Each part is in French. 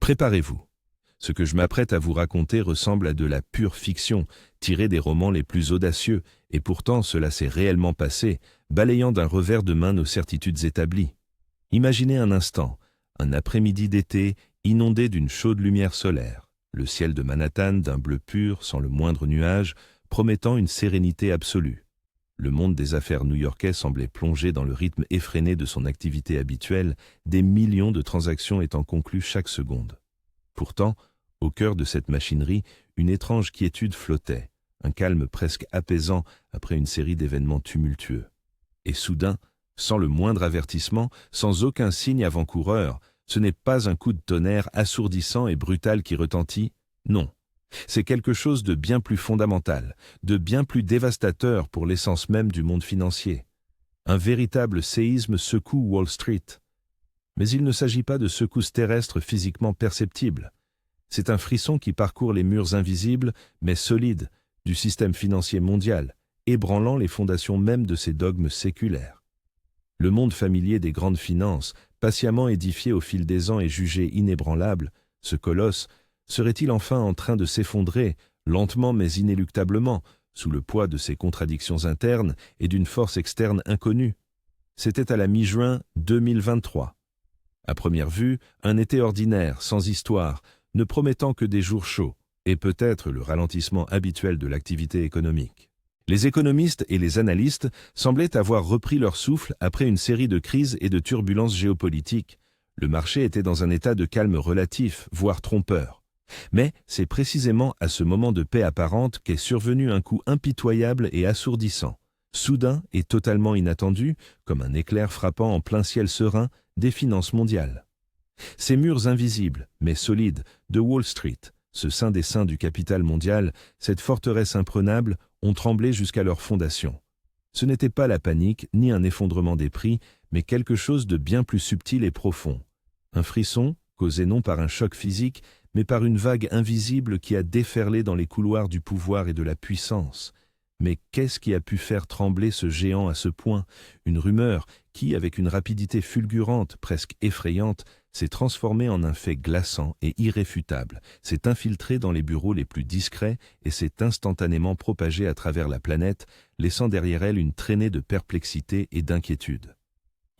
Préparez-vous. Ce que je m'apprête à vous raconter ressemble à de la pure fiction, tirée des romans les plus audacieux, et pourtant cela s'est réellement passé, balayant d'un revers de main nos certitudes établies. Imaginez un instant, un après-midi d'été inondé d'une chaude lumière solaire, le ciel de Manhattan d'un bleu pur sans le moindre nuage, promettant une sérénité absolue. Le monde des affaires new-yorkais semblait plongé dans le rythme effréné de son activité habituelle, des millions de transactions étant conclues chaque seconde. Pourtant, au cœur de cette machinerie, une étrange quiétude flottait, un calme presque apaisant après une série d'événements tumultueux. Et soudain, sans le moindre avertissement, sans aucun signe avant-coureur, ce n'est pas un coup de tonnerre assourdissant et brutal qui retentit, non. C'est quelque chose de bien plus fondamental, de bien plus dévastateur pour l'essence même du monde financier. Un véritable séisme secoue Wall Street. Mais il ne s'agit pas de secousses terrestres physiquement perceptibles. C'est un frisson qui parcourt les murs invisibles, mais solides, du système financier mondial, ébranlant les fondations mêmes de ses dogmes séculaires. Le monde familier des grandes finances, patiemment édifié au fil des ans et jugé inébranlable, ce colosse, serait-il enfin en train de s'effondrer, lentement mais inéluctablement, sous le poids de ses contradictions internes et d'une force externe inconnue? C'était à la mi-juin 2023. À première vue, un été ordinaire, sans histoire, ne promettant que des jours chauds, et peut-être le ralentissement habituel de l'activité économique. Les économistes et les analystes semblaient avoir repris leur souffle après une série de crises et de turbulences géopolitiques. Le marché était dans un état de calme relatif, voire trompeur. Mais c'est précisément à ce moment de paix apparente qu'est survenu un coup impitoyable et assourdissant, soudain et totalement inattendu, comme un éclair frappant en plein ciel serein des finances mondiales. Ces murs invisibles, mais solides, de Wall Street, ce saint des saints du capital mondial, cette forteresse imprenable, ont tremblé jusqu'à leur fondation. Ce n'était pas la panique, ni un effondrement des prix, mais quelque chose de bien plus subtil et profond. Un frisson, causé non par un choc physique, mais par une vague invisible qui a déferlé dans les couloirs du pouvoir et de la puissance. Mais qu'est-ce qui a pu faire trembler ce géant à ce point? Une rumeur qui, avec une rapidité fulgurante, presque effrayante, s'est transformée en un fait glaçant et irréfutable, s'est infiltrée dans les bureaux les plus discrets et s'est instantanément propagée à travers la planète, laissant derrière elle une traînée de perplexité et d'inquiétude.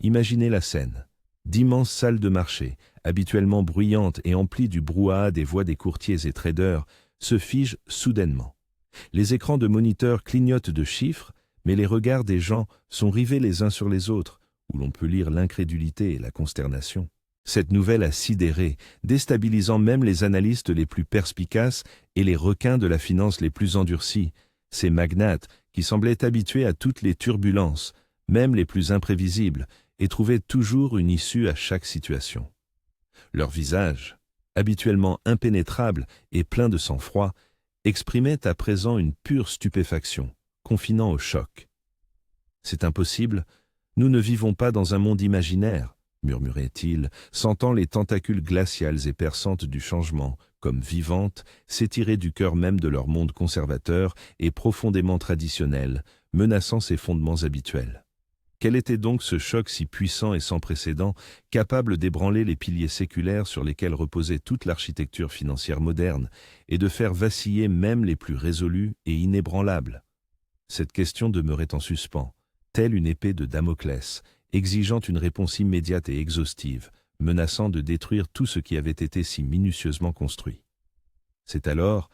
Imaginez la scène. D'immenses salles de marché, habituellement bruyantes et emplies du brouhaha des voix des courtiers et traders, se figent soudainement. Les écrans de moniteurs clignotent de chiffres, mais les regards des gens sont rivés les uns sur les autres, où l'on peut lire l'incrédulité et la consternation. Cette nouvelle a sidéré, déstabilisant même les analystes les plus perspicaces et les requins de la finance les plus endurcis, ces magnates qui semblaient habitués à toutes les turbulences, même les plus imprévisibles, et trouvaient toujours une issue à chaque situation. Leurs visages, habituellement impénétrables et pleins de sang-froid, exprimaient à présent une pure stupéfaction, confinant au choc. « C'est impossible, nous ne vivons pas dans un monde imaginaire, » murmurait-il, sentant les tentacules glaciales et perçantes du changement, comme vivantes, s'étirer du cœur même de leur monde conservateur et profondément traditionnel, menaçant ses fondements habituels. Quel était donc ce choc si puissant et sans précédent, capable d'ébranler les piliers séculaires sur lesquels reposait toute l'architecture financière moderne, et de faire vaciller même les plus résolus et inébranlables? Cette question demeurait en suspens, telle une épée de Damoclès, exigeant une réponse immédiate et exhaustive, menaçant de détruire tout ce qui avait été si minutieusement construit. C'est alors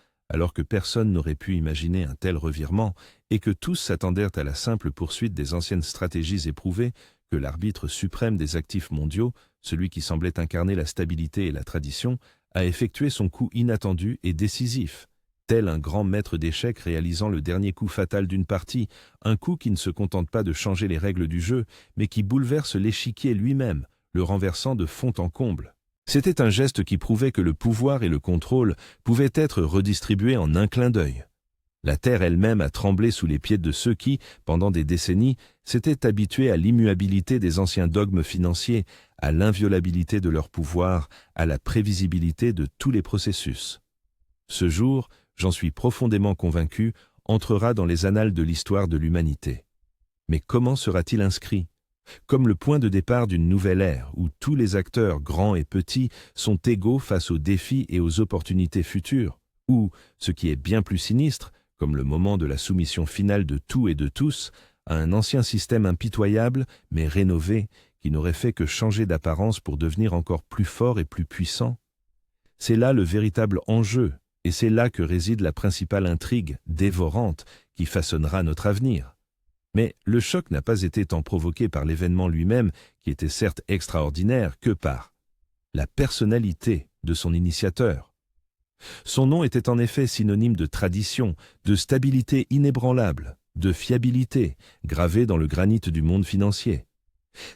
que personne n'aurait pu imaginer un tel revirement, et que tous s'attendèrent à la simple poursuite des anciennes stratégies éprouvées, que l'arbitre suprême des actifs mondiaux, celui qui semblait incarner la stabilité et la tradition, a effectué son coup inattendu et décisif, tel un grand maître d'échecs réalisant le dernier coup fatal d'une partie, un coup qui ne se contente pas de changer les règles du jeu, mais qui bouleverse l'échiquier lui-même, le renversant de fond en comble. C'était un geste qui prouvait que le pouvoir et le contrôle pouvaient être redistribués en un clin d'œil. La terre elle-même a tremblé sous les pieds de ceux qui, pendant des décennies, s'étaient habitués à l'immuabilité des anciens dogmes financiers, à l'inviolabilité de leur pouvoir, à la prévisibilité de tous les processus. Ce jour, j'en suis profondément convaincu, entrera dans les annales de l'histoire de l'humanité. Mais comment sera-t-il inscrit? comme le point de départ d'une nouvelle ère où tous les acteurs, grands et petits, sont égaux face aux défis et aux opportunités futures, ou, ce qui est bien plus sinistre, comme le moment de la soumission finale de tout et de tous, à un ancien système impitoyable, mais rénové, qui n'aurait fait que changer d'apparence pour devenir encore plus fort et plus puissant. C'est là le véritable enjeu, et c'est là que réside la principale intrigue, dévorante, qui façonnera notre avenir. Mais le choc n'a pas été tant provoqué par l'événement lui-même, qui était certes extraordinaire, que par la personnalité de son initiateur. Son nom était en effet synonyme de tradition, de stabilité inébranlable, de fiabilité, gravé dans le granit du monde financier.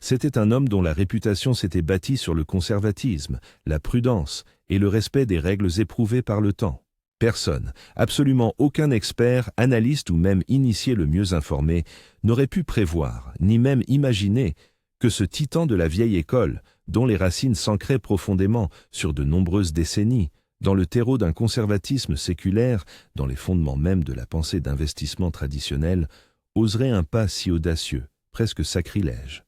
C'était un homme dont la réputation s'était bâtie sur le conservatisme, la prudence et le respect des règles éprouvées par le temps. Personne, absolument aucun expert, analyste ou même initié le mieux informé, n'aurait pu prévoir, ni même imaginer, que ce titan de la vieille école, dont les racines s'ancraient profondément sur de nombreuses décennies, dans le terreau d'un conservatisme séculaire, dans les fondements même de la pensée d'investissement traditionnelle, oserait un pas si audacieux, presque sacrilège.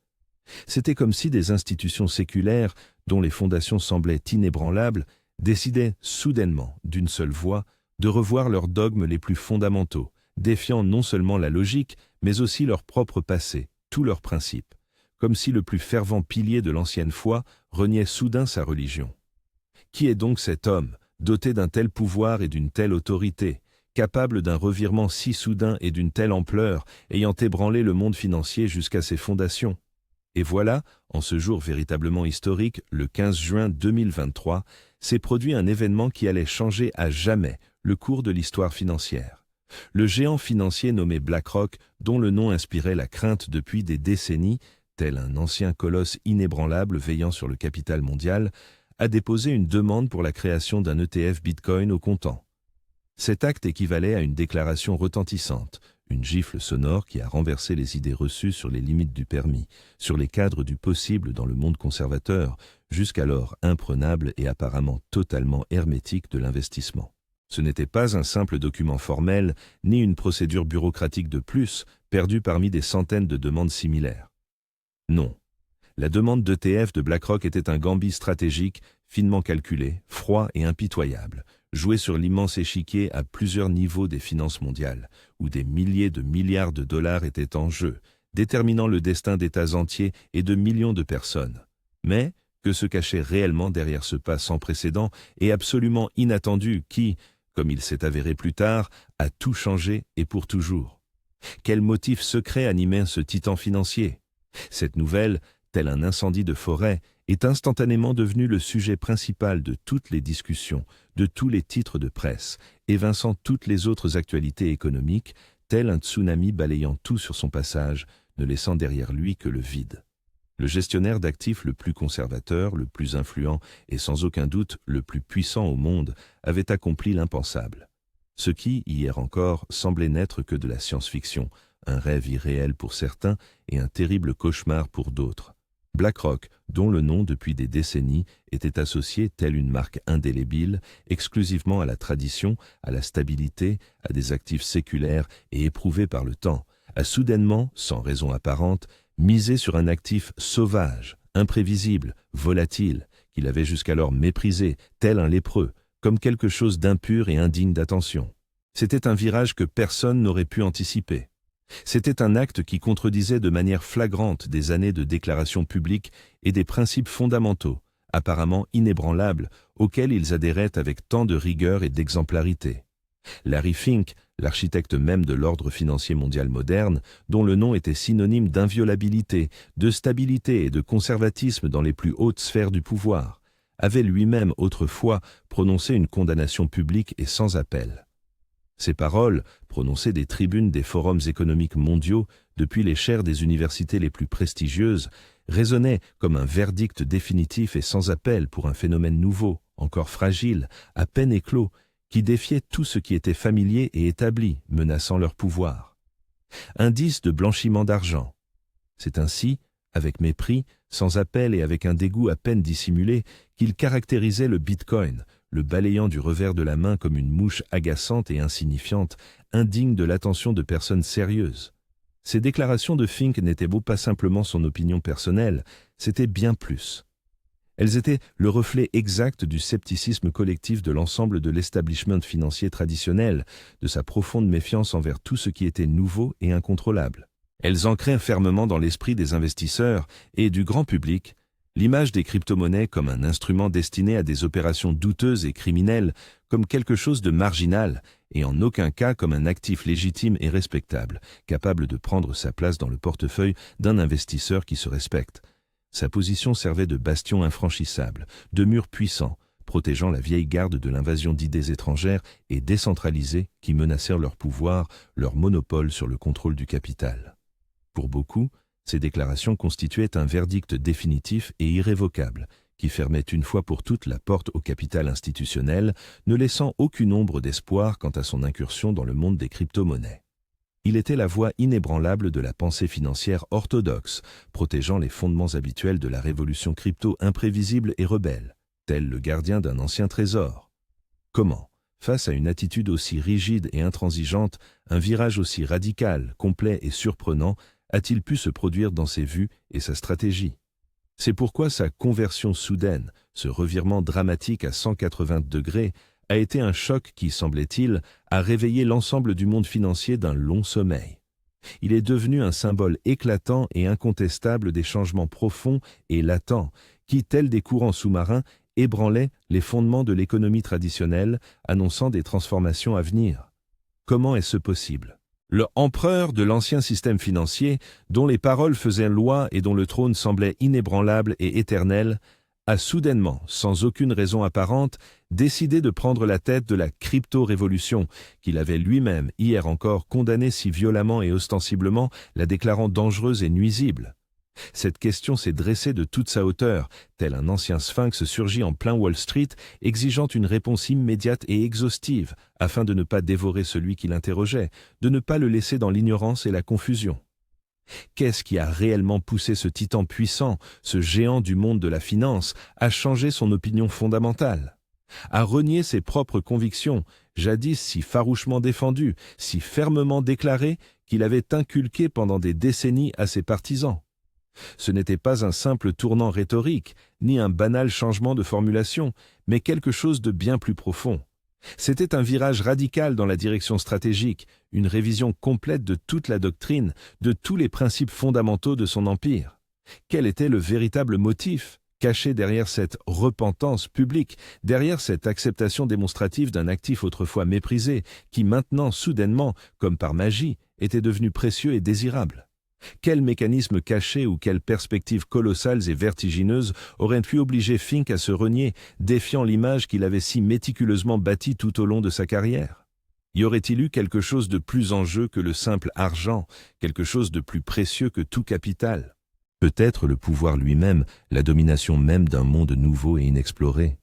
C'était comme si des institutions séculaires, dont les fondations semblaient inébranlables, décidaient soudainement, d'une seule voix, de revoir leurs dogmes les plus fondamentaux, défiant non seulement la logique, mais aussi leur propre passé, tous leurs principes, comme si le plus fervent pilier de l'ancienne foi reniait soudain sa religion. Qui est donc cet homme, doté d'un tel pouvoir et d'une telle autorité, capable d'un revirement si soudain et d'une telle ampleur, ayant ébranlé le monde financier jusqu'à ses fondations? Et voilà, en ce jour véritablement historique, le 15 juin 2023, s'est produit un événement qui allait changer à jamais le cours de l'histoire financière. Le géant financier nommé BlackRock, dont le nom inspirait la crainte depuis des décennies, tel un ancien colosse inébranlable veillant sur le capital mondial, a déposé une demande pour la création d'un ETF Bitcoin au comptant. Cet acte équivalait à une déclaration retentissante, une gifle sonore qui a renversé les idées reçues sur les limites du permis, sur les cadres du possible dans le monde conservateur, jusqu'alors imprenable et apparemment totalement hermétique de l'investissement. Ce n'était pas un simple document formel, ni une procédure bureaucratique de plus, perdue parmi des centaines de demandes similaires. Non. La demande d'ETF de BlackRock était un gambit stratégique, finement calculé, froid et impitoyable, joué sur l'immense échiquier à plusieurs niveaux des finances mondiales, où des milliers de milliards de dollars étaient en jeu, déterminant le destin d'États entiers et de millions de personnes. Mais que se cachait réellement derrière ce pas sans précédent et absolument inattendu qui, comme il s'est avéré plus tard, a tout changé et pour toujours? Quel motif secret animait ce titan financier? Cette nouvelle, tel un incendie de forêt, est instantanément devenu le sujet principal de toutes les discussions, de tous les titres de presse, évinçant toutes les autres actualités économiques, tel un tsunami balayant tout sur son passage, ne laissant derrière lui que le vide. Le gestionnaire d'actifs le plus conservateur, le plus influent et sans aucun doute le plus puissant au monde avait accompli l'impensable. Ce qui, hier encore, semblait n'être que de la science-fiction, un rêve irréel pour certains et un terrible cauchemar pour d'autres. BlackRock, dont le nom depuis des décennies était associé, telle une marque indélébile, exclusivement à la tradition, à la stabilité, à des actifs séculaires et éprouvés par le temps, a soudainement, sans raison apparente, misé sur un actif sauvage, imprévisible, volatile, qu'il avait jusqu'alors méprisé, tel un lépreux, comme quelque chose d'impur et indigne d'attention. C'était un virage que personne n'aurait pu anticiper. C'était un acte qui contredisait de manière flagrante des années de déclarations publiques et des principes fondamentaux, apparemment inébranlables, auxquels ils adhéraient avec tant de rigueur et d'exemplarité. Larry Fink, l'architecte même de l'ordre financier mondial moderne, dont le nom était synonyme d'inviolabilité, de stabilité et de conservatisme dans les plus hautes sphères du pouvoir, avait lui-même autrefois prononcé une condamnation publique et sans appel. Ces paroles, prononcées des tribunes des forums économiques mondiaux depuis les chaires des universités les plus prestigieuses, résonnaient comme un verdict définitif et sans appel pour un phénomène nouveau, encore fragile, à peine éclos, qui défiait tout ce qui était familier et établi, menaçant leur pouvoir. Indice de blanchiment d'argent. C'est ainsi, avec mépris, sans appel et avec un dégoût à peine dissimulé, qu'il caractérisait le Bitcoin, le balayant du revers de la main comme une mouche agaçante et insignifiante, indigne de l'attention de personnes sérieuses. Ces déclarations de Fink n'étaient pas simplement son opinion personnelle, c'était bien plus. Elles étaient le reflet exact du scepticisme collectif de l'ensemble de l'establishment financier traditionnel, de sa profonde méfiance envers tout ce qui était nouveau et incontrôlable. Elles ancraient fermement dans l'esprit des investisseurs et du grand public l'image des crypto-monnaies comme un instrument destiné à des opérations douteuses et criminelles, comme quelque chose de marginal, et en aucun cas comme un actif légitime et respectable, capable de prendre sa place dans le portefeuille d'un investisseur qui se respecte. Sa position servait de bastion infranchissable, de mur puissant, protégeant la vieille garde de l'invasion d'idées étrangères et décentralisées qui menacèrent leur pouvoir, leur monopole sur le contrôle du capital. Pour beaucoup, ces déclarations constituaient un verdict définitif et irrévocable, qui fermait une fois pour toutes la porte au capital institutionnel, ne laissant aucune ombre d'espoir quant à son incursion dans le monde des crypto-monnaies. Il était la voix inébranlable de la pensée financière orthodoxe, protégeant les fondements habituels de la révolution crypto imprévisible et rebelle, tel le gardien d'un ancien trésor. Comment, face à une attitude aussi rigide et intransigeante, un virage aussi radical, complet et surprenant, a-t-il pu se produire dans ses vues et sa stratégie? C'est pourquoi sa conversion soudaine, ce revirement dramatique à 180 degrés, a été un choc qui, semblait-il, a réveillé l'ensemble du monde financier d'un long sommeil. Il est devenu un symbole éclatant et incontestable des changements profonds et latents qui, tels des courants sous-marins, ébranlaient les fondements de l'économie traditionnelle, annonçant des transformations à venir. Comment est-ce possible? Le empereur de l'ancien système financier, dont les paroles faisaient loi et dont le trône semblait inébranlable et éternel, a soudainement, sans aucune raison apparente, décidé de prendre la tête de la crypto-révolution, qu'il avait lui-même, hier encore, condamnée si violemment et ostensiblement, la déclarant dangereuse et nuisible. Cette question s'est dressée de toute sa hauteur, tel un ancien sphinx surgit en plein Wall Street, exigeant une réponse immédiate et exhaustive, afin de ne pas dévorer celui qui l'interrogeait, de ne pas le laisser dans l'ignorance et la confusion. Qu'est-ce qui a réellement poussé ce titan puissant, ce géant du monde de la finance, à changer son opinion fondamentale, à renier ses propres convictions, jadis si farouchement défendues, si fermement déclarées, qu'il avait inculquées pendant des décennies à ses partisans? Ce n'était pas un simple tournant rhétorique, ni un banal changement de formulation, mais quelque chose de bien plus profond. C'était un virage radical dans la direction stratégique, une révision complète de toute la doctrine, de tous les principes fondamentaux de son empire. Quel était le véritable motif, caché derrière cette repentance publique, derrière cette acceptation démonstrative d'un actif autrefois méprisé, qui maintenant, soudainement, comme par magie, était devenu précieux et désirable? Quel mécanisme caché ou quelles perspectives colossales et vertigineuses auraient pu obliger Fink à se renier, défiant l'image qu'il avait si méticuleusement bâtie tout au long de sa carrière? Y aurait-il eu quelque chose de plus en jeu que le simple argent, quelque chose de plus précieux que tout capital? Peut-être le pouvoir lui-même, la domination même d'un monde nouveau et inexploré.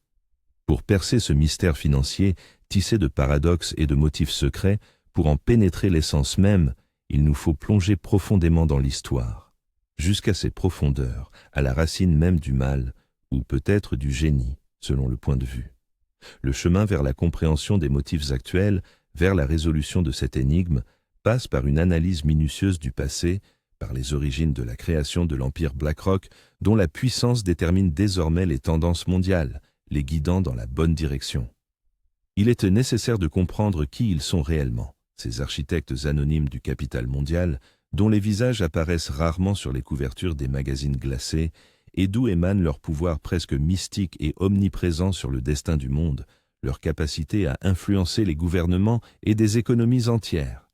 Pour percer ce mystère financier, tissé de paradoxes et de motifs secrets, pour en pénétrer l'essence même, il nous faut plonger profondément dans l'histoire, jusqu'à ses profondeurs, à la racine même du mal, ou peut-être du génie, selon le point de vue. Le chemin vers la compréhension des motifs actuels, vers la résolution de cette énigme, passe par une analyse minutieuse du passé, par les origines de la création de l'empire BlackRock, dont la puissance détermine désormais les tendances mondiales, les guidant dans la bonne direction. Il est nécessaire de comprendre qui ils sont réellement, ces architectes anonymes du capital mondial, dont les visages apparaissent rarement sur les couvertures des magazines glacés, et d'où émane leur pouvoir presque mystique et omniprésent sur le destin du monde, leur capacité à influencer les gouvernements et des économies entières.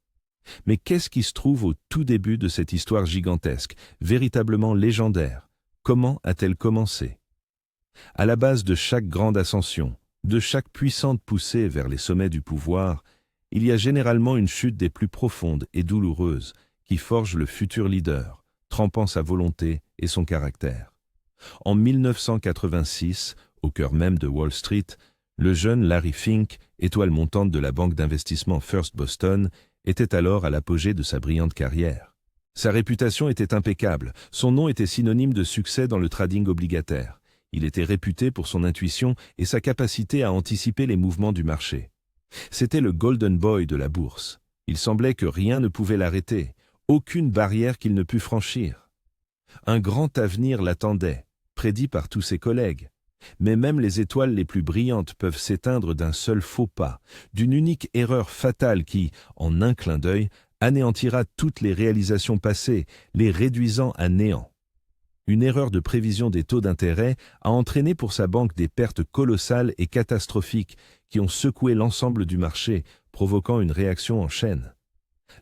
Mais qu'est-ce qui se trouve au tout début de cette histoire gigantesque, véritablement légendaire? Comment a-t-elle commencé? À la base de chaque grande ascension, de chaque puissante poussée vers les sommets du pouvoir, il y a généralement une chute des plus profondes et douloureuses qui forge le futur leader, trempant sa volonté et son caractère. En 1986, au cœur même de Wall Street, le jeune Larry Fink, étoile montante de la banque d'investissement First Boston, était alors à l'apogée de sa brillante carrière. Sa réputation était impeccable, son nom était synonyme de succès dans le trading obligataire. Il était réputé pour son intuition et sa capacité à anticiper les mouvements du marché. C'était le Golden Boy de la bourse. Il semblait que rien ne pouvait l'arrêter. aucune barrière qu'il ne pût franchir. Un grand avenir l'attendait, prédit par tous ses collègues. Mais même les étoiles les plus brillantes peuvent s'éteindre d'un seul faux pas, d'une unique erreur fatale qui, en un clin d'œil, anéantira toutes les réalisations passées, les réduisant à néant. Une erreur de prévision des taux d'intérêt a entraîné pour sa banque des pertes colossales et catastrophiques qui ont secoué l'ensemble du marché, provoquant une réaction en chaîne.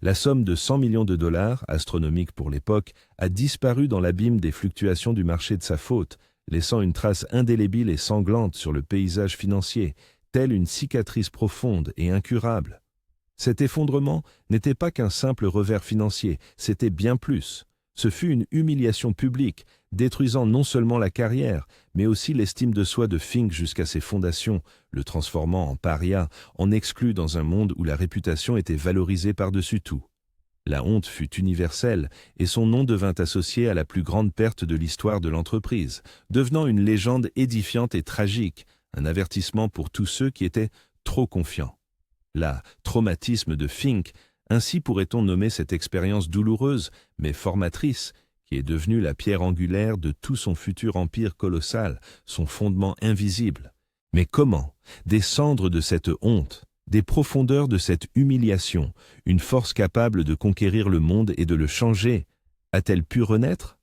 La somme de 100 millions de dollars, astronomique pour l'époque, a disparu dans l'abîme des fluctuations du marché de sa faute, laissant une trace indélébile et sanglante sur le paysage financier, telle une cicatrice profonde et incurable. Cet effondrement n'était pas qu'un simple revers financier, c'était bien plus. Ce fut une humiliation publique, détruisant non seulement la carrière, mais aussi l'estime de soi de Fink jusqu'à ses fondations, le transformant en paria, en exclu dans un monde où la réputation était valorisée par-dessus tout. La honte fut universelle et son nom devint associé à la plus grande perte de l'histoire de l'entreprise, devenant une légende édifiante et tragique, un avertissement pour tous ceux qui étaient trop confiants. La traumatisme de Fink, ainsi pourrait-on nommer cette expérience douloureuse mais formatrice, qui est devenue la pierre angulaire de tout son futur empire colossal, son fondement invisible. Mais comment, des cendres de cette honte, des profondeurs de cette humiliation, une force capable de conquérir le monde et de le changer, a-t-elle pu renaître?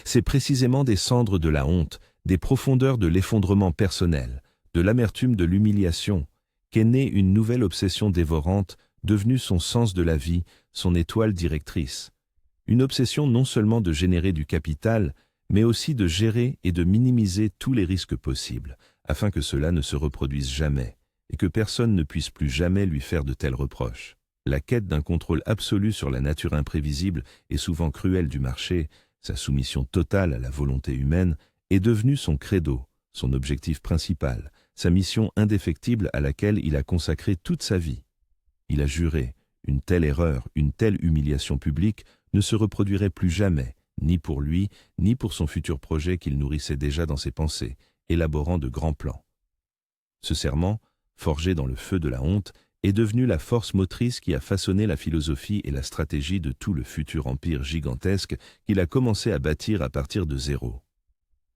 C'est précisément des cendres de la honte, des profondeurs de l'effondrement personnel, de l'amertume de l'humiliation, qu'est née une nouvelle obsession dévorante, devenue son sens de la vie, son étoile directrice. Une obsession non seulement de générer du capital, mais aussi de gérer et de minimiser tous les risques possibles, afin que cela ne se reproduise jamais, et que personne ne puisse plus jamais lui faire de tels reproches. La quête d'un contrôle absolu sur la nature imprévisible et souvent cruelle du marché, sa soumission totale à la volonté humaine, est devenue son credo, son objectif principal, sa mission indéfectible à laquelle il a consacré toute sa vie. Il a juré, une telle erreur, une telle humiliation publique ne se reproduirait plus jamais, ni pour lui, ni pour son futur projet qu'il nourrissait déjà dans ses pensées, élaborant de grands plans. Ce serment, forgé dans le feu de la honte, est devenu la force motrice qui a façonné la philosophie et la stratégie de tout le futur empire gigantesque qu'il a commencé à bâtir à partir de zéro.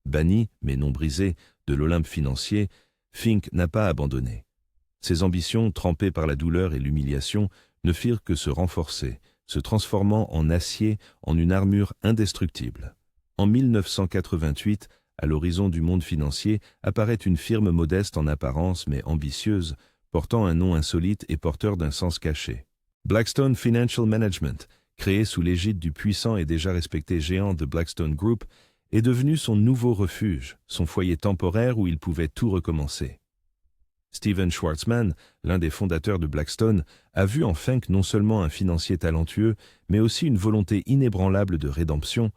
Banni, mais non brisé, de l'Olympe financier, Fink n'a pas abandonné. Ses ambitions, trempées par la douleur et l'humiliation, ne firent que se renforcer, se transformant en acier en une armure indestructible. En 1988, à l'horizon du monde financier, apparaît une firme modeste en apparence mais ambitieuse, portant un nom insolite et porteur d'un sens caché. Blackstone Financial Management, créé sous l'égide du puissant et déjà respecté géant The Blackstone Group, est devenu son nouveau refuge, son foyer temporaire où il pouvait tout recommencer. Steven Schwarzman, l'un des fondateurs de Blackstone, a vu en Fink non seulement un financier talentueux, mais aussi une volonté inébranlable de rédemption.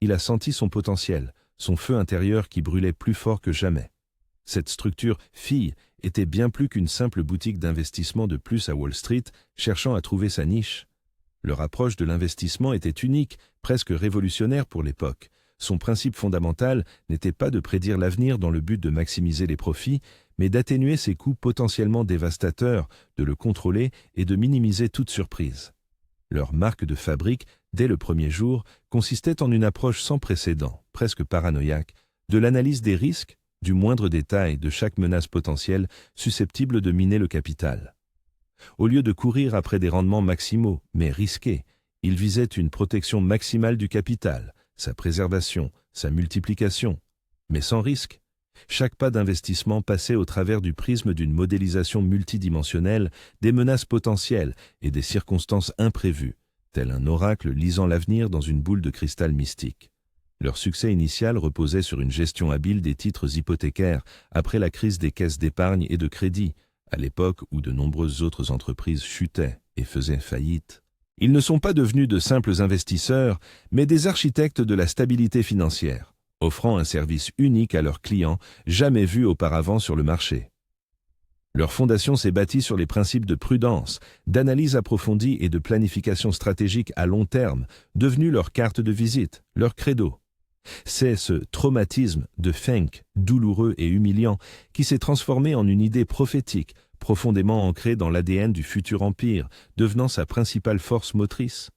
Il a senti son potentiel, son feu intérieur qui brûlait plus fort que jamais. Cette structure fille était bien plus qu'une simple boutique d'investissement de plus à Wall Street, cherchant à trouver sa niche. Leur approche de l'investissement était unique, presque révolutionnaire pour l'époque. Son principe fondamental n'était pas de prédire l'avenir dans le but de maximiser les profits, mais d'atténuer ses coûts potentiellement dévastateurs, de le contrôler et de minimiser toute surprise. Leur marque de fabrique, dès le premier jour, consistait en une approche sans précédent, presque paranoïaque, de l'analyse des risques, du moindre détail de chaque menace potentielle susceptible de miner le capital. Au lieu de courir après des rendements maximaux, mais risqués, ils visaient une protection maximale du capital, sa préservation, sa multiplication, mais sans risque. Chaque pas d'investissement passait au travers du prisme d'une modélisation multidimensionnelle, des menaces potentielles et des circonstances imprévues, tel un oracle lisant l'avenir dans une boule de cristal mystique. Leur succès initial reposait sur une gestion habile des titres hypothécaires après la crise des caisses d'épargne et de crédit, à l'époque où de nombreuses autres entreprises chutaient et faisaient faillite. Ils ne sont pas devenus de simples investisseurs, mais des architectes de la stabilité financière, offrant un service unique à leurs clients, jamais vu auparavant sur le marché. Leur fondation s'est bâtie sur les principes de prudence, d'analyse approfondie et de planification stratégique à long terme, devenus leur carte de visite, leur credo. C'est ce traumatisme de Fink, douloureux et humiliant, qui s'est transformé en une idée prophétique, profondément ancrée dans l'ADN du futur empire, devenant sa principale force motrice.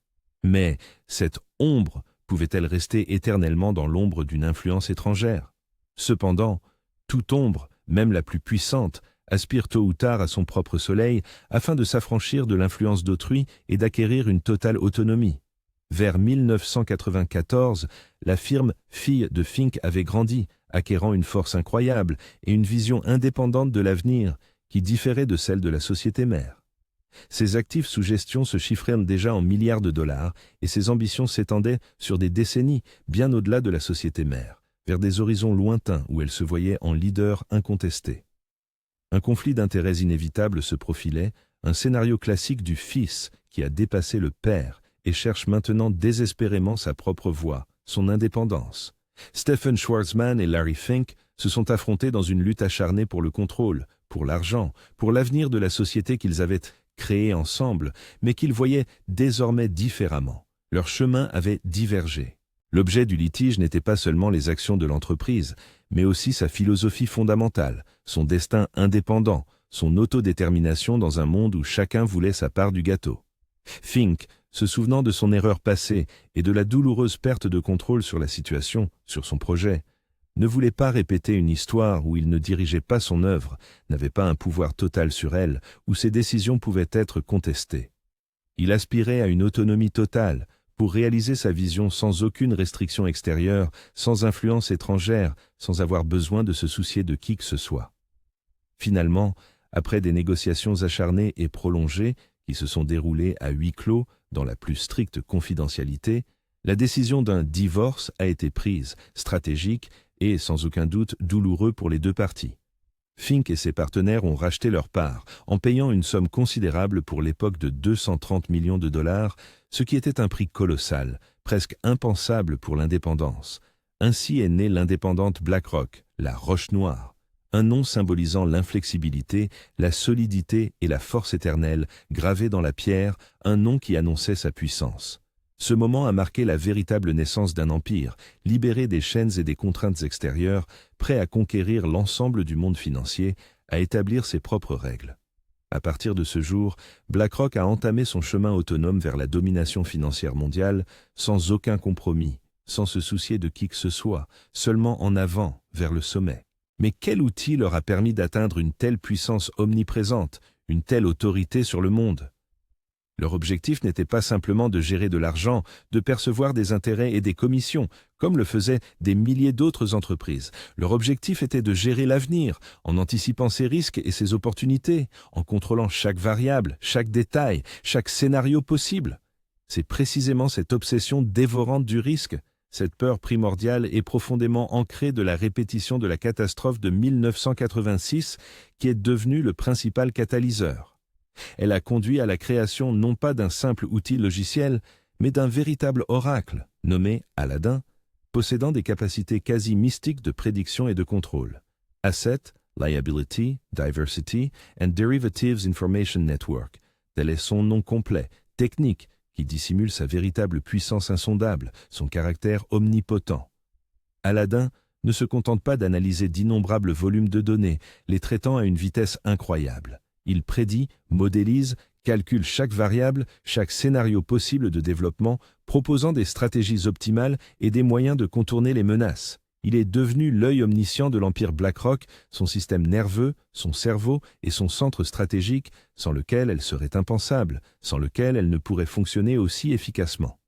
Mais cette ombre pouvait-elle rester éternellement dans l'ombre d'une influence étrangère? Cependant, toute ombre, même la plus puissante, aspire tôt ou tard à son propre soleil afin de s'affranchir de l'influence d'autrui et d'acquérir une totale autonomie. Vers 1994, la firme fille de Fink avait grandi, acquérant une force incroyable et une vision indépendante de l'avenir qui différait de celle de la société mère. Ses actifs sous gestion se chiffraient déjà en milliards de dollars et ses ambitions s'étendaient sur des décennies bien au-delà de la société mère, vers des horizons lointains où elle se voyait en leader incontesté. Un conflit d'intérêts inévitable se profilait, un scénario classique du fils qui a dépassé le père et cherche maintenant désespérément sa propre voie, son indépendance. Stephen Schwarzman et Larry Fink se sont affrontés dans une lutte acharnée pour le contrôle, pour l'argent, pour l'avenir de la société qu'ils avaient créée ensemble, mais qu'ils voyaient désormais différemment. Leurs chemins avaient divergé. L'objet du litige n'était pas seulement les actions de l'entreprise, mais aussi sa philosophie fondamentale, son destin indépendant, son autodétermination dans un monde où chacun voulait sa part du gâteau. Fink, se souvenant de son erreur passée et de la douloureuse perte de contrôle sur la situation, sur son projet, ne voulait pas répéter une histoire où il ne dirigeait pas son œuvre, n'avait pas un pouvoir total sur elle, où ses décisions pouvaient être contestées. Il aspirait à une autonomie totale, pour réaliser sa vision sans aucune restriction extérieure, sans influence étrangère, sans avoir besoin de se soucier de qui que ce soit. Finalement, après des négociations acharnées et prolongées, qui se sont déroulées à huis clos, dans la plus stricte confidentialité, la décision d'un divorce a été prise, stratégique et, sans aucun doute, douloureux pour les deux parties. Fink et ses partenaires ont racheté leur part, en payant une somme considérable pour l'époque de 230 millions de dollars, ce qui était un prix colossal, presque impensable pour l'indépendance. Ainsi est née l'indépendante BlackRock, la Roche Noire, un nom symbolisant l'inflexibilité, la solidité et la force éternelle, gravée dans la pierre, un nom qui annonçait sa puissance. Ce moment a marqué la véritable naissance d'un empire, libéré des chaînes et des contraintes extérieures, prêt à conquérir l'ensemble du monde financier, à établir ses propres règles. À partir de ce jour, BlackRock a entamé son chemin autonome vers la domination financière mondiale, sans aucun compromis, sans se soucier de qui que ce soit, seulement en avant, vers le sommet. Mais quel outil leur a permis d'atteindre une telle puissance omniprésente, une telle autorité sur le monde ? Leur objectif n'était pas simplement de gérer de l'argent, de percevoir des intérêts et des commissions, comme le faisaient des milliers d'autres entreprises. Leur objectif était de gérer l'avenir, en anticipant ses risques et ses opportunités, en contrôlant chaque variable, chaque détail, chaque scénario possible. C'est précisément cette obsession dévorante du risque, cette peur primordiale et profondément ancrée de la répétition de la catastrophe de 1986 qui est devenue le principal catalyseur. Elle a conduit à la création non pas d'un simple outil logiciel, mais d'un véritable oracle, nommé Aladdin, possédant des capacités quasi mystiques de prédiction et de contrôle. Asset, Liability, Diversity and Derivatives Information Network, tel est son nom complet, technique, qui dissimule sa véritable puissance insondable, son caractère omnipotent. Aladdin ne se contente pas d'analyser d'innombrables volumes de données, les traitant à une vitesse incroyable. Il prédit, modélise, calcule chaque variable, chaque scénario possible de développement, proposant des stratégies optimales et des moyens de contourner les menaces. Il est devenu l'œil omniscient de l'empire BlackRock, son système nerveux, son cerveau et son centre stratégique, sans lequel elle serait impensable, sans lequel elle ne pourrait fonctionner aussi efficacement.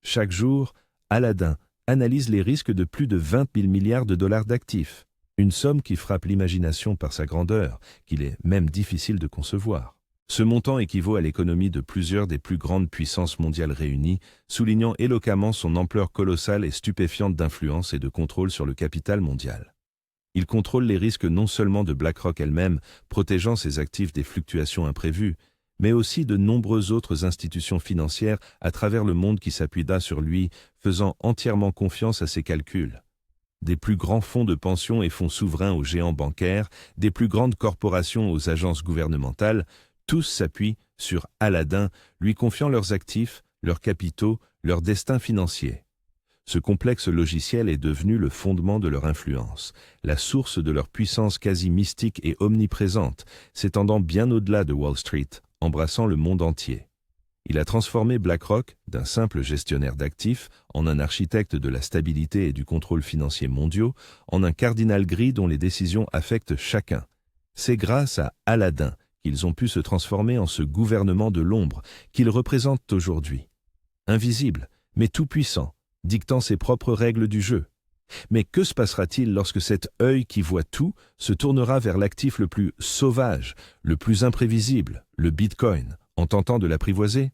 Chaque jour, Aladdin analyse les risques de plus de 20 000 milliards de dollars d'actifs. Une somme qui frappe l'imagination par sa grandeur, qu'il est même difficile de concevoir. Ce montant équivaut à l'économie de plusieurs des plus grandes puissances mondiales réunies, soulignant éloquemment son ampleur colossale et stupéfiante d'influence et de contrôle sur le capital mondial. Il contrôle les risques non seulement de BlackRock elle-même, protégeant ses actifs des fluctuations imprévues, mais aussi de nombreuses autres institutions financières à travers le monde qui s'appuient sur lui, faisant entièrement confiance à ses calculs. Des plus grands fonds de pension et fonds souverains aux géants bancaires, des plus grandes corporations aux agences gouvernementales, tous s'appuient sur Aladdin, lui confiant leurs actifs, leurs capitaux, leur destin financier. Ce complexe logiciel est devenu le fondement de leur influence, la source de leur puissance quasi mystique et omniprésente, s'étendant bien au-delà de Wall Street, embrassant le monde entier. Il a transformé BlackRock, d'un simple gestionnaire d'actifs, en un architecte de la stabilité et du contrôle financier mondiaux, en un cardinal gris dont les décisions affectent chacun. C'est grâce à Aladdin qu'ils ont pu se transformer en ce gouvernement de l'ombre qu'ils représentent aujourd'hui. Invisible, mais tout-puissant, dictant ses propres règles du jeu. Mais que se passera-t-il lorsque cet œil qui voit tout se tournera vers l'actif le plus sauvage, le plus imprévisible, le Bitcoin, en tentant de l'apprivoiser?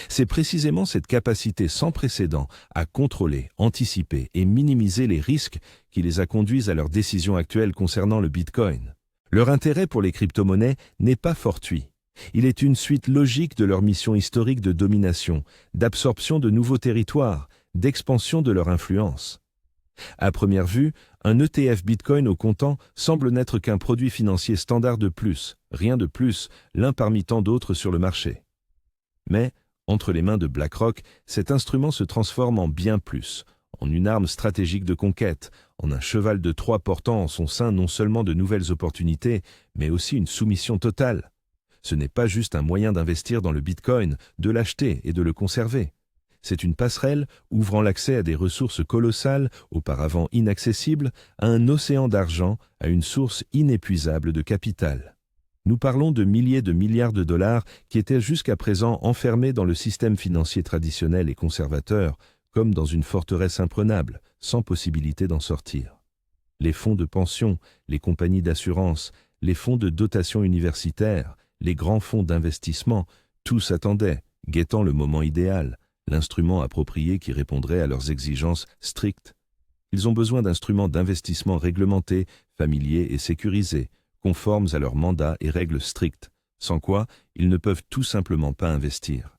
C'est précisément cette capacité sans précédent à contrôler, anticiper et minimiser les risques qui les a conduits à leurs décisions actuelles concernant le Bitcoin. Leur intérêt pour les crypto-monnaies n'est pas fortuit. Il est une suite logique de leur mission historique de domination, d'absorption de nouveaux territoires, d'expansion de leur influence. À première vue, un ETF Bitcoin au comptant semble n'être qu'un produit financier standard de plus, rien de plus, l'un parmi tant d'autres sur le marché. Mais, entre les mains de BlackRock, cet instrument se transforme en bien plus, en une arme stratégique de conquête, en un cheval de Troie portant en son sein non seulement de nouvelles opportunités, mais aussi une soumission totale. Ce n'est pas juste un moyen d'investir dans le Bitcoin, de l'acheter et de le conserver. C'est une passerelle ouvrant l'accès à des ressources colossales, auparavant inaccessibles, à un océan d'argent, à une source inépuisable de capital. Nous parlons de milliers de milliards de dollars qui étaient jusqu'à présent enfermés dans le système financier traditionnel et conservateur, comme dans une forteresse imprenable, sans possibilité d'en sortir. Les fonds de pension, les compagnies d'assurance, les fonds de dotation universitaire, les grands fonds d'investissement, tous attendaient, guettant le moment idéal, l'instrument approprié qui répondrait à leurs exigences strictes. Ils ont besoin d'instruments d'investissement réglementés, familiers et sécurisés, conformes à leurs mandats et règles strictes, sans quoi ils ne peuvent tout simplement pas investir.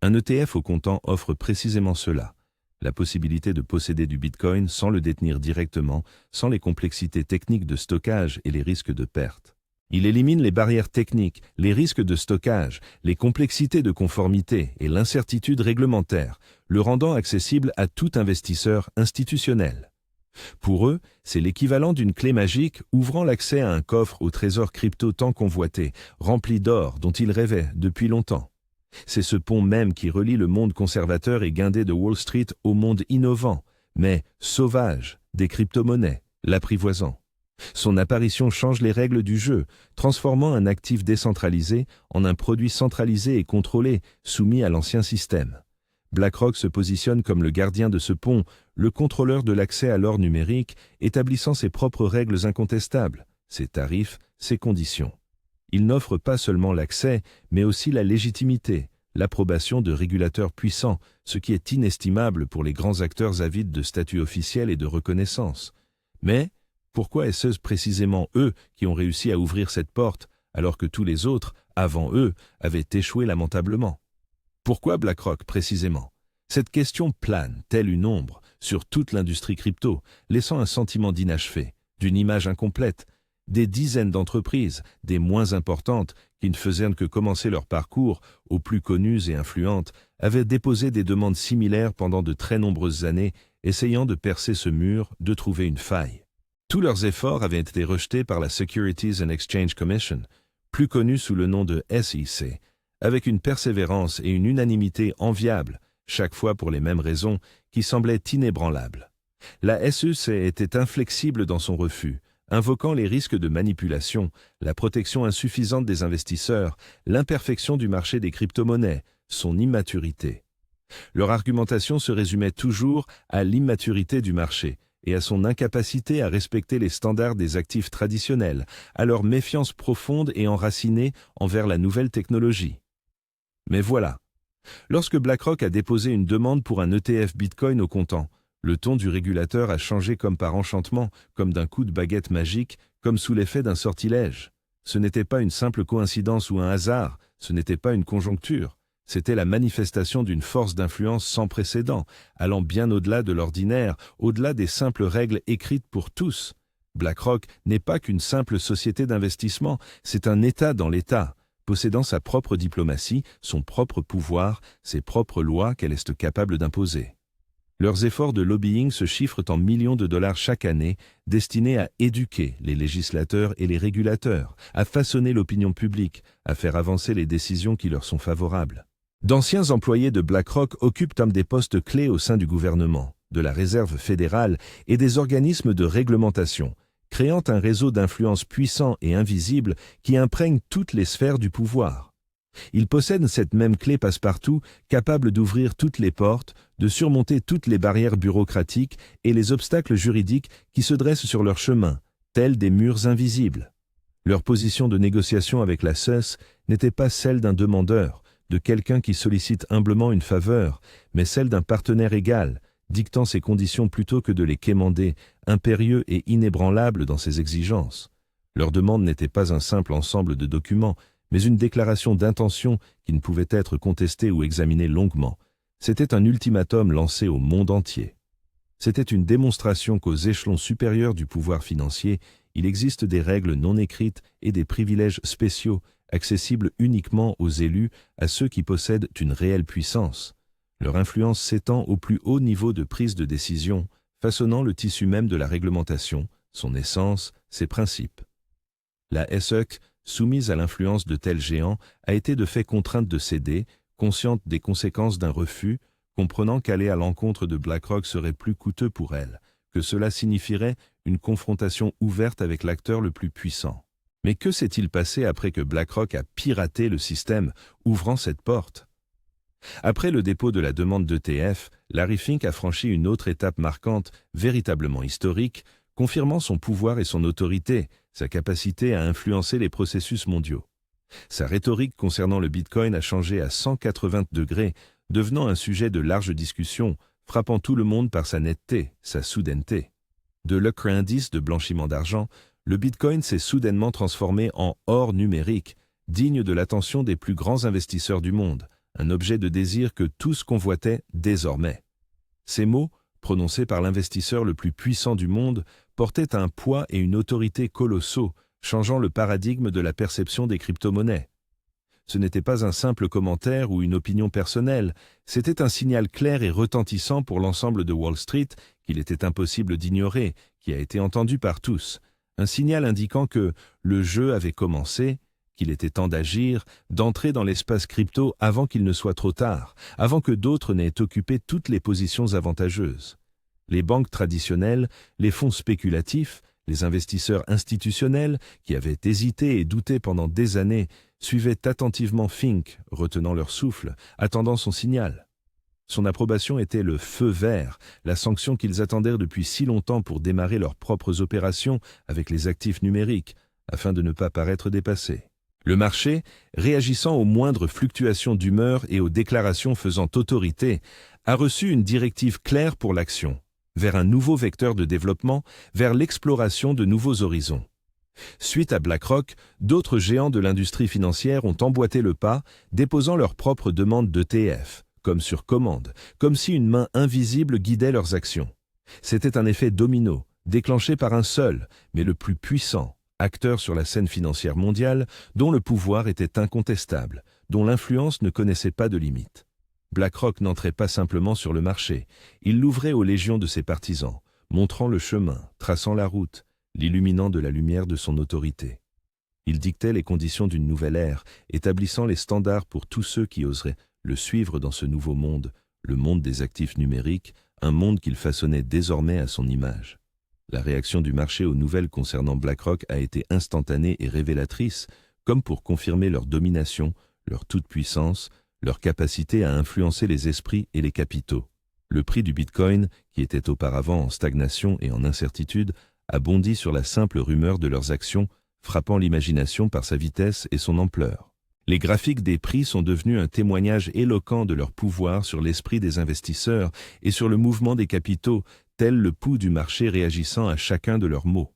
Un ETF au comptant offre précisément cela, la possibilité de posséder du Bitcoin sans le détenir directement, sans les complexités techniques de stockage et les risques de perte. Il élimine les barrières techniques, les risques de stockage, les complexités de conformité et l'incertitude réglementaire, le rendant accessible à tout investisseur institutionnel. Pour eux, c'est l'équivalent d'une clé magique ouvrant l'accès à un coffre au trésor crypto tant convoité, rempli d'or dont ils rêvaient depuis longtemps. C'est ce pont même qui relie le monde conservateur et guindé de Wall Street au monde innovant, mais sauvage, des crypto-monnaies, l'apprivoisant. Son apparition change les règles du jeu, transformant un actif décentralisé en un produit centralisé et contrôlé, soumis à l'ancien système. BlackRock se positionne comme le gardien de ce pont, le contrôleur de l'accès à l'or numérique, établissant ses propres règles incontestables, ses tarifs, ses conditions. Il n'offre pas seulement l'accès, mais aussi la légitimité, l'approbation de régulateurs puissants, ce qui est inestimable pour les grands acteurs avides de statut officiel et de reconnaissance. Mais pourquoi est-ce précisément eux qui ont réussi à ouvrir cette porte, alors que tous les autres, avant eux, avaient échoué lamentablement? Pourquoi BlackRock précisément? Cette question plane, telle une ombre, sur toute l'industrie crypto, laissant un sentiment d'inachevé, d'une image incomplète. Des dizaines d'entreprises, des moins importantes, qui ne faisaient que commencer leur parcours, aux plus connues et influentes, avaient déposé des demandes similaires pendant de très nombreuses années, essayant de percer ce mur, de trouver une faille. Tous leurs efforts avaient été rejetés par la Securities and Exchange Commission, plus connue sous le nom de SEC, avec une persévérance et une unanimité enviables, chaque fois pour les mêmes raisons, qui semblaient inébranlables. La SEC était inflexible dans son refus, invoquant les risques de manipulation, la protection insuffisante des investisseurs, l'imperfection du marché des crypto-monnaies, son immaturité. Leur argumentation se résumait toujours à l'immaturité du marché, et à son incapacité à respecter les standards des actifs traditionnels, à leur méfiance profonde et enracinée envers la nouvelle technologie. Mais voilà, lorsque BlackRock a déposé une demande pour un ETF Bitcoin au comptant, le ton du régulateur a changé comme par enchantement, comme d'un coup de baguette magique, comme sous l'effet d'un sortilège. Ce n'était pas une simple coïncidence ou un hasard, ce n'était pas une conjoncture. C'était la manifestation d'une force d'influence sans précédent, allant bien au-delà de l'ordinaire, au-delà des simples règles écrites pour tous. BlackRock n'est pas qu'une simple société d'investissement, c'est un État dans l'État, possédant sa propre diplomatie, son propre pouvoir, ses propres lois qu'elle est capable d'imposer. Leurs efforts de lobbying se chiffrent en millions de dollars chaque année, destinés à éduquer les législateurs et les régulateurs, à façonner l'opinion publique, à faire avancer les décisions qui leur sont favorables. D'anciens employés de BlackRock occupent des postes clés au sein du gouvernement, de la Réserve fédérale et des organismes de réglementation, créant un réseau d'influence puissant et invisible qui imprègne toutes les sphères du pouvoir. Ils possèdent cette même clé passe-partout, capable d'ouvrir toutes les portes, de surmonter toutes les barrières bureaucratiques et les obstacles juridiques qui se dressent sur leur chemin, tels des murs invisibles. Leur position de négociation avec la SEC n'était pas celle d'un demandeur, de quelqu'un qui sollicite humblement une faveur, mais celle d'un partenaire égal, dictant ses conditions plutôt que de les quémander, impérieux et inébranlable dans ses exigences. Leur demande n'était pas un simple ensemble de documents, mais une déclaration d'intention qui ne pouvait être contestée ou examinée longuement. C'était un ultimatum lancé au monde entier. C'était une démonstration qu'aux échelons supérieurs du pouvoir financier, il existe des règles non écrites et des privilèges spéciaux accessibles uniquement aux élus, à ceux qui possèdent une réelle puissance. Leur influence s'étend au plus haut niveau de prise de décision, façonnant le tissu même de la réglementation, son essence, ses principes. La SEC, soumise à l'influence de tels géants, a été de fait contrainte de céder, consciente des conséquences d'un refus, comprenant qu'aller à l'encontre de BlackRock serait plus coûteux pour elle, que cela signifierait une confrontation ouverte avec l'acteur le plus puissant. Mais que s'est-il passé après que BlackRock a piraté le système, ouvrant cette porte? Après le dépôt de la demande d'ETF, Larry Fink a franchi une autre étape marquante, véritablement historique, confirmant son pouvoir et son autorité, sa capacité à influencer les processus mondiaux. Sa rhétorique concernant le Bitcoin a changé à 180 degrés, devenant un sujet de large discussion, frappant tout le monde par sa netteté, sa soudaineté. De l'ocre indice de blanchiment d'argent, le Bitcoin s'est soudainement transformé en or numérique, digne de l'attention des plus grands investisseurs du monde, un objet de désir que tous convoitaient désormais. Ces mots, prononcés par l'investisseur le plus puissant du monde, portaient un poids et une autorité colossaux, changeant le paradigme de la perception des crypto-monnaies. Ce n'était pas un simple commentaire ou une opinion personnelle, c'était un signal clair et retentissant pour l'ensemble de Wall Street qu'il était impossible d'ignorer, qui a été entendu par tous. Un signal indiquant que le jeu avait commencé, qu'il était temps d'agir, d'entrer dans l'espace crypto avant qu'il ne soit trop tard, avant que d'autres n'aient occupé toutes les positions avantageuses. Les banques traditionnelles, les fonds spéculatifs, les investisseurs institutionnels, qui avaient hésité et douté pendant des années, suivaient attentivement Fink, retenant leur souffle, attendant son signal. Son approbation était le feu vert, la sanction qu'ils attendaient depuis si longtemps pour démarrer leurs propres opérations avec les actifs numériques, afin de ne pas paraître dépassés. Le marché, réagissant aux moindres fluctuations d'humeur et aux déclarations faisant autorité, a reçu une directive claire pour l'action, vers un nouveau vecteur de développement, vers l'exploration de nouveaux horizons. Suite à BlackRock, d'autres géants de l'industrie financière ont emboîté le pas, déposant leurs propres demandes d'ETF, comme sur commande, comme si une main invisible guidait leurs actions. C'était un effet domino, déclenché par un seul, mais le plus puissant, acteur sur la scène financière mondiale, dont le pouvoir était incontestable, dont l'influence ne connaissait pas de limite. BlackRock n'entrait pas simplement sur le marché, il l'ouvrait aux légions de ses partisans, montrant le chemin, traçant la route, l'illuminant de la lumière de son autorité. Il dictait les conditions d'une nouvelle ère, établissant les standards pour tous ceux qui oseraient le suivre dans ce nouveau monde, le monde des actifs numériques, un monde qu'il façonnait désormais à son image. La réaction du marché aux nouvelles concernant BlackRock a été instantanée et révélatrice, comme pour confirmer leur domination, leur toute-puissance, leur capacité à influencer les esprits et les capitaux. Le prix du Bitcoin, qui était auparavant en stagnation et en incertitude, a bondi sur la simple rumeur de leurs actions, frappant l'imagination par sa vitesse et son ampleur. Les graphiques des prix sont devenus un témoignage éloquent de leur pouvoir sur l'esprit des investisseurs et sur le mouvement des capitaux, tel le pouls du marché réagissant à chacun de leurs mots.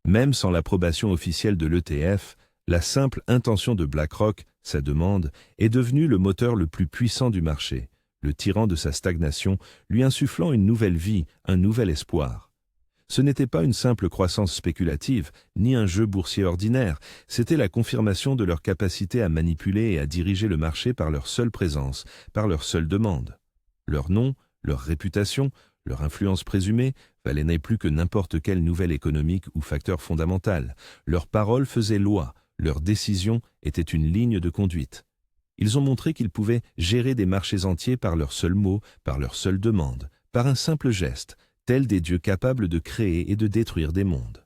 Même sans l'approbation officielle de l'ETF, la simple intention de BlackRock, sa demande, est devenue le moteur le plus puissant du marché, le tirant de sa stagnation, lui insufflant une nouvelle vie, un nouvel espoir. Ce n'était pas une simple croissance spéculative, ni un jeu boursier ordinaire, c'était la confirmation de leur capacité à manipuler et à diriger le marché par leur seule présence, par leur seule demande. Leur nom, leur réputation, leur influence présumée valaient plus que n'importe quelle nouvelle économique ou facteur fondamental. Leurs paroles faisaient loi, leurs décisions étaient une ligne de conduite. Ils ont montré qu'ils pouvaient gérer des marchés entiers par leurs seuls mots, par leurs seules demandes, par un simple geste, tels des dieux capables de créer et de détruire des mondes.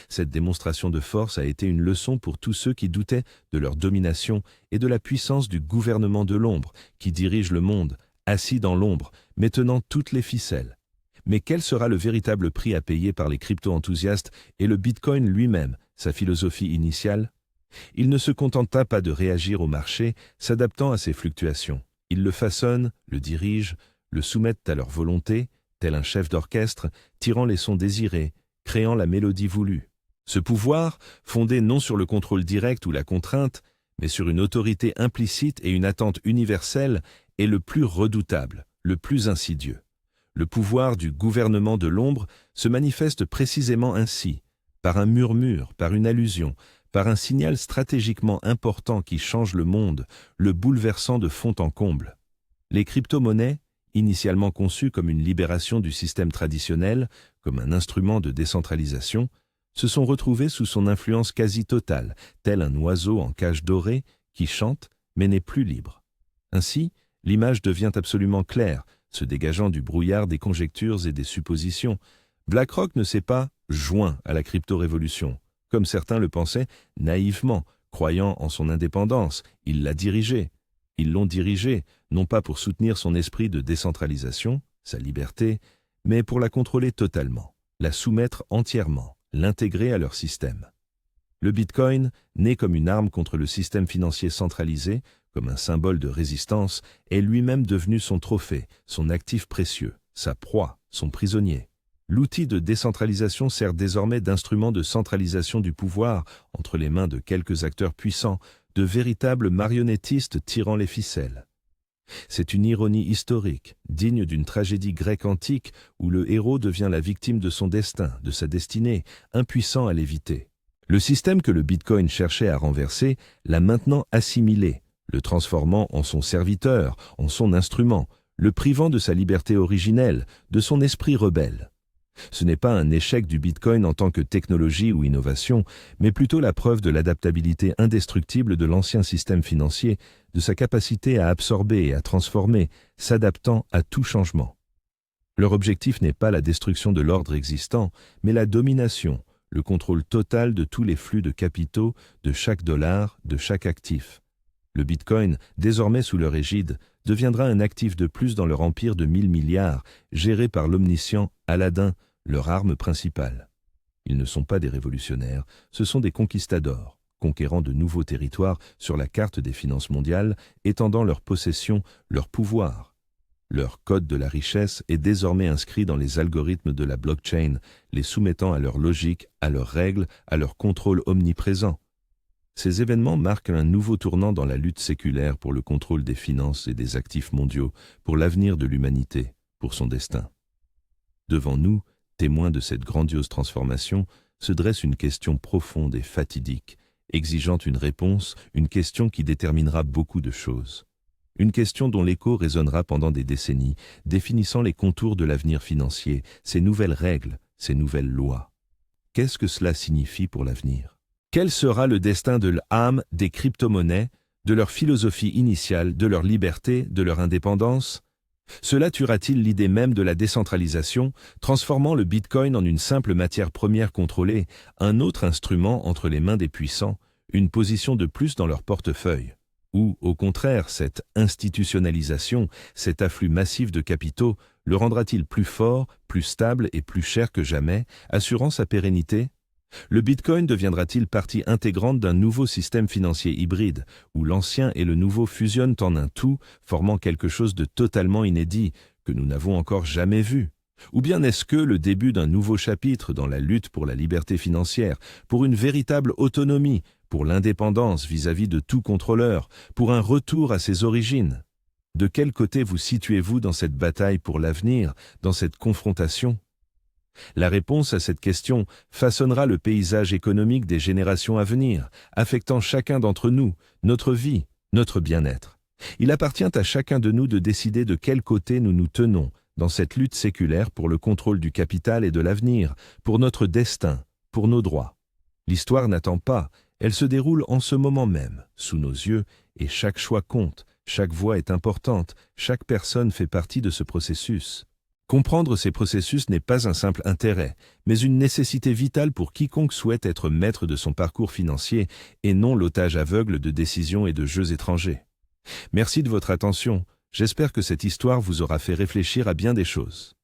Cette démonstration de force a été une leçon pour tous ceux qui doutaient de leur domination et de la puissance du gouvernement de l'ombre, qui dirige le monde, assis dans l'ombre, mais tenant toutes les ficelles. Mais quel sera le véritable prix à payer par les crypto-enthousiastes et le Bitcoin lui-même, sa philosophie initiale? Il ne se contenta pas de réagir au marché, s'adaptant à ses fluctuations. Ils le façonnent, le dirigent, le soumettent à leur volonté, tel un chef d'orchestre, tirant les sons désirés, créant la mélodie voulue. Ce pouvoir, fondé non sur le contrôle direct ou la contrainte, mais sur une autorité implicite et une attente universelle, est le plus redoutable, le plus insidieux. Le pouvoir du gouvernement de l'ombre se manifeste précisément ainsi, par un murmure, par une allusion, par un signal stratégiquement important qui change le monde, le bouleversant de fond en comble. Les crypto-monnaies, initialement conçues comme une libération du système traditionnel, comme un instrument de décentralisation, se sont retrouvées sous son influence quasi totale, tel un oiseau en cage dorée qui chante mais n'est plus libre. Ainsi, l'image devient absolument claire, se dégageant du brouillard des conjectures et des suppositions. BlackRock ne s'est pas joint à la crypto-révolution, comme certains le pensaient naïvement, croyant en son indépendance. Il l'a dirigée. Ils l'ont dirigée, non pas pour soutenir son esprit de décentralisation, sa liberté, mais pour la contrôler totalement, la soumettre entièrement, l'intégrer à leur système. Le Bitcoin, né comme une arme contre le système financier centralisé, comme un symbole de résistance, est lui-même devenu son trophée, son actif précieux, sa proie, son prisonnier. L'outil de décentralisation sert désormais d'instrument de centralisation du pouvoir entre les mains de quelques acteurs puissants, de véritables marionnettistes tirant les ficelles. C'est une ironie historique, digne d'une tragédie grecque antique où le héros devient la victime de son destin, de sa destinée, impuissant à l'éviter. Le système que le Bitcoin cherchait à renverser l'a maintenant assimilé, le transformant en son serviteur, en son instrument, le privant de sa liberté originelle, de son esprit rebelle. Ce n'est pas un échec du Bitcoin en tant que technologie ou innovation, mais plutôt la preuve de l'adaptabilité indestructible de l'ancien système financier, de sa capacité à absorber et à transformer, s'adaptant à tout changement. Leur objectif n'est pas la destruction de l'ordre existant, mais la domination, le contrôle total de tous les flux de capitaux, de chaque dollar, de chaque actif. Le Bitcoin, désormais sous leur égide, deviendra un actif de plus dans leur empire de 1000 milliards, géré par l'omniscient Aladdin, leur arme principale. Ils ne sont pas des révolutionnaires, ce sont des conquistadors, conquérant de nouveaux territoires sur la carte des finances mondiales, étendant leur possession, leur pouvoir. Leur code de la richesse est désormais inscrit dans les algorithmes de la blockchain, les soumettant à leur logique, à leurs règles, à leur contrôle omniprésent. Ces événements marquent un nouveau tournant dans la lutte séculaire pour le contrôle des finances et des actifs mondiaux, pour l'avenir de l'humanité, pour son destin. Devant nous, témoins de cette grandiose transformation, se dresse une question profonde et fatidique, exigeant une réponse, une question qui déterminera beaucoup de choses. Une question dont l'écho résonnera pendant des décennies, définissant les contours de l'avenir financier, ses nouvelles règles, ses nouvelles lois. Qu'est-ce que cela signifie pour l'avenir ? Quel sera le destin de l'âme des crypto-monnaies, de leur philosophie initiale, de leur liberté, de leur indépendance? Cela tuera-t-il l'idée même de la décentralisation, transformant le Bitcoin en une simple matière première contrôlée, un autre instrument entre les mains des puissants, une position de plus dans leur portefeuille? Ou, au contraire, cette institutionnalisation, cet afflux massif de capitaux, le rendra-t-il plus fort, plus stable et plus cher que jamais, assurant sa pérennité? Le Bitcoin deviendra-t-il partie intégrante d'un nouveau système financier hybride, où l'ancien et le nouveau fusionnent en un tout, formant quelque chose de totalement inédit, que nous n'avons encore jamais vu? Ou bien est-ce que le début d'un nouveau chapitre dans la lutte pour la liberté financière, pour une véritable autonomie, pour l'indépendance vis-à-vis de tout contrôleur, pour un retour à ses origines? De quel côté vous situez-vous dans cette bataille pour l'avenir, dans cette confrontation? La réponse à cette question façonnera le paysage économique des générations à venir, affectant chacun d'entre nous, notre vie, notre bien-être. Il appartient à chacun de nous de décider de quel côté nous nous tenons dans cette lutte séculaire pour le contrôle du capital et de l'avenir, pour notre destin, pour nos droits. L'histoire n'attend pas, Elle se déroule en ce moment même, sous nos yeux, et chaque choix compte, chaque voix est importante, chaque personne fait partie de ce processus. Comprendre ces processus n'est pas un simple intérêt, mais une nécessité vitale pour quiconque souhaite être maître de son parcours financier et non l'otage aveugle de décisions et de jeux étrangers. Merci de votre attention. J'espère que cette histoire vous aura fait réfléchir à bien des choses.